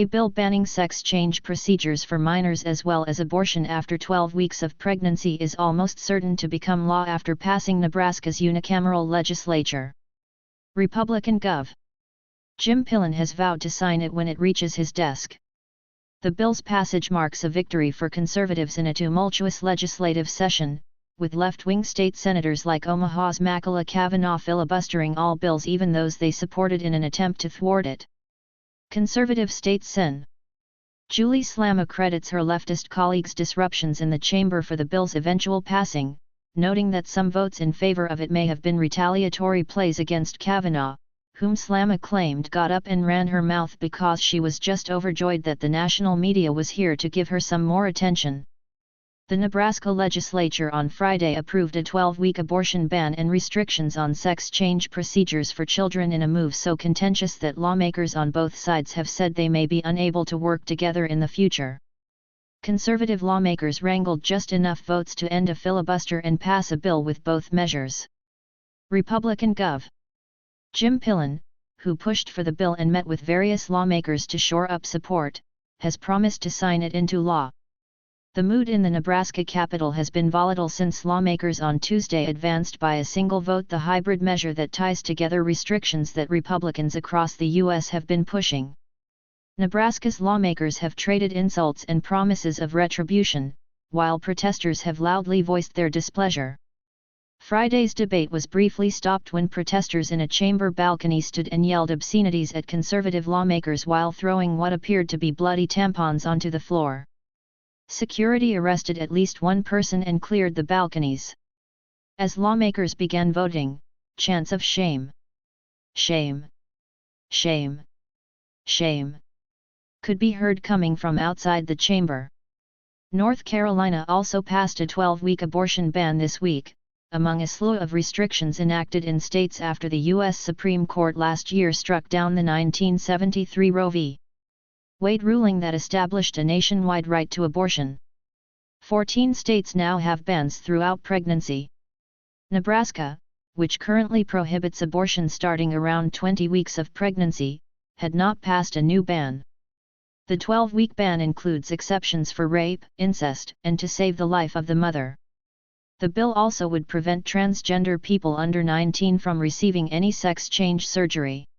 A bill banning sex change procedures for minors as well as abortion after 12 weeks of pregnancy is almost certain to become law after passing Nebraska's unicameral legislature. Republican Gov. Pillen has vowed to sign it when it reaches his desk. The bill's passage marks a victory for conservatives in a tumultuous legislative session, with left-wing state senators like Omaha's Makala Kavanaugh filibustering all bills, even those they supported, in an attempt to thwart it. Conservative State Sen. Julie Slama credits her leftist colleagues' disruptions in the chamber for the bill's eventual passing, noting that some votes in favor of it may have been retaliatory plays against Kavanaugh, whom Slama claimed got up and ran her mouth because she was just overjoyed that the national media was here to give her some more attention. The Nebraska legislature on Friday approved a 12-week abortion ban and restrictions on sex change procedures for children in a move so contentious that lawmakers on both sides have said they may be unable to work together in the future. Conservative lawmakers wrangled just enough votes to end a filibuster and pass a bill with both measures. Republican Gov. Pillen, who pushed for the bill and met with various lawmakers to shore up support, has promised to sign it into law. The mood in the Nebraska Capitol has been volatile since lawmakers on Tuesday advanced by a single vote the hybrid measure that ties together restrictions that Republicans across the U.S. have been pushing. Nebraska's lawmakers have traded insults and promises of retribution, while protesters have loudly voiced their displeasure. Friday's debate was briefly stopped when protesters in a chamber balcony stood and yelled obscenities at conservative lawmakers while throwing what appeared to be bloody tampons onto the floor. Security arrested at least one person and cleared the balconies. As lawmakers began voting, chants of shame, shame, shame, shame could be heard coming from outside the chamber. North Carolina also passed a 12-week abortion ban this week, among a slew of restrictions enacted in states after the U.S. Supreme Court last year struck down the 1973 Roe v. Wade ruling that established a nationwide right to abortion. 14 states now have bans throughout pregnancy. Nebraska, which currently prohibits abortion starting around 20 weeks of pregnancy, had not passed a new ban. The 12-week ban includes exceptions for rape, incest, and to save the life of the mother. The bill also would prevent transgender people under 19 from receiving any sex change surgery.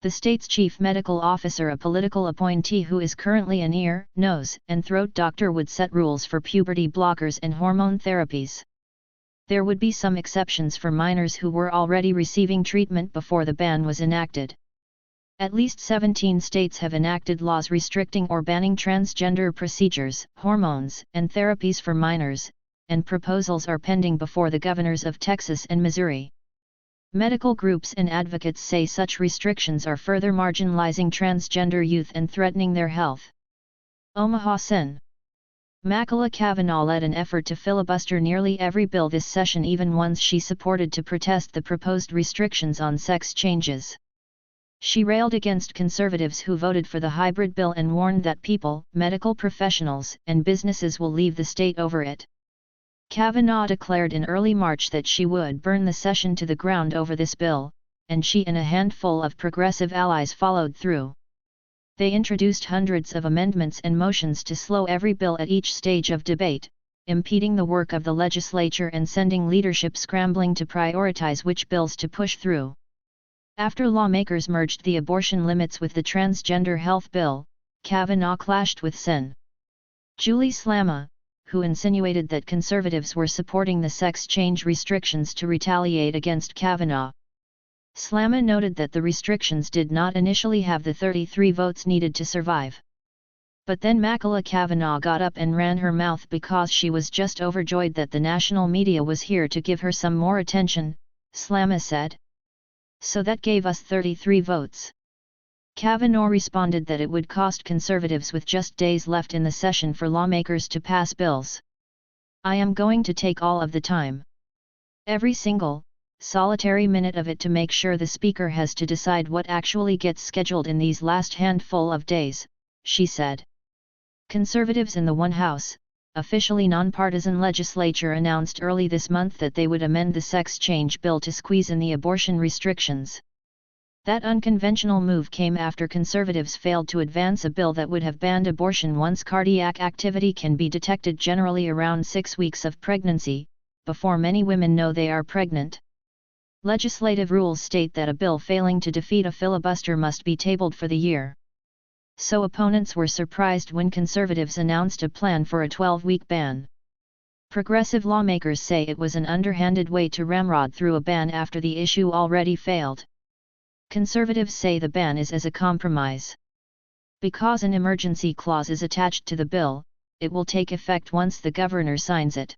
The state's chief medical officer, a political appointee who is currently an ear, nose, and throat doctor, would set rules for puberty blockers and hormone therapies. There would be some exceptions for minors who were already receiving treatment before the ban was enacted. At least 17 states have enacted laws restricting or banning transgender procedures, hormones, and therapies for minors, and proposals are pending before the governors of Texas and Missouri. Medical groups and advocates say such restrictions are further marginalizing transgender youth and threatening their health. Omaha Sen. Makala Kavanaugh led an effort to filibuster nearly every bill this session, even ones she supported, to protest the proposed restrictions on sex changes. She railed against conservatives who voted for the hybrid bill and warned that people, medical professionals, and businesses will leave the state over it. Kavanaugh declared in early March that she would burn the session to the ground over this bill, and she and a handful of progressive allies followed through. They introduced hundreds of amendments and motions to slow every bill at each stage of debate, impeding the work of the legislature and sending leadership scrambling to prioritize which bills to push through. After lawmakers merged the abortion limits with the transgender health bill, Kavanaugh clashed with Sen. Julie Slama, who insinuated that conservatives were supporting the sex change restrictions to retaliate against Kavanaugh. Slama noted that the restrictions did not initially have the 33 votes needed to survive. But then Makala Kavanaugh got up and ran her mouth because she was just overjoyed that the national media was here to give her some more attention, Slama said. So that gave us 33 votes. Kavanaugh responded that it would cost conservatives with just days left in the session for lawmakers to pass bills. I am going to take all of the time. Every single, solitary minute of it to make sure the speaker has to decide what actually gets scheduled in these last handful of days, she said. Conservatives in the One House, officially nonpartisan legislature, announced early this month that they would amend the sex change bill to squeeze in the abortion restrictions. That unconventional move came after conservatives failed to advance a bill that would have banned abortion once cardiac activity can be detected generally around 6 weeks of pregnancy, before many women know they are pregnant. Legislative rules state that a bill failing to defeat a filibuster must be tabled for the year. So opponents were surprised when conservatives announced a plan for a 12-week ban. Progressive lawmakers say it was an underhanded way to ramrod through a ban after the issue already failed. Conservatives say the ban is as a compromise. Because an emergency clause is attached to the bill, it will take effect once the governor signs it.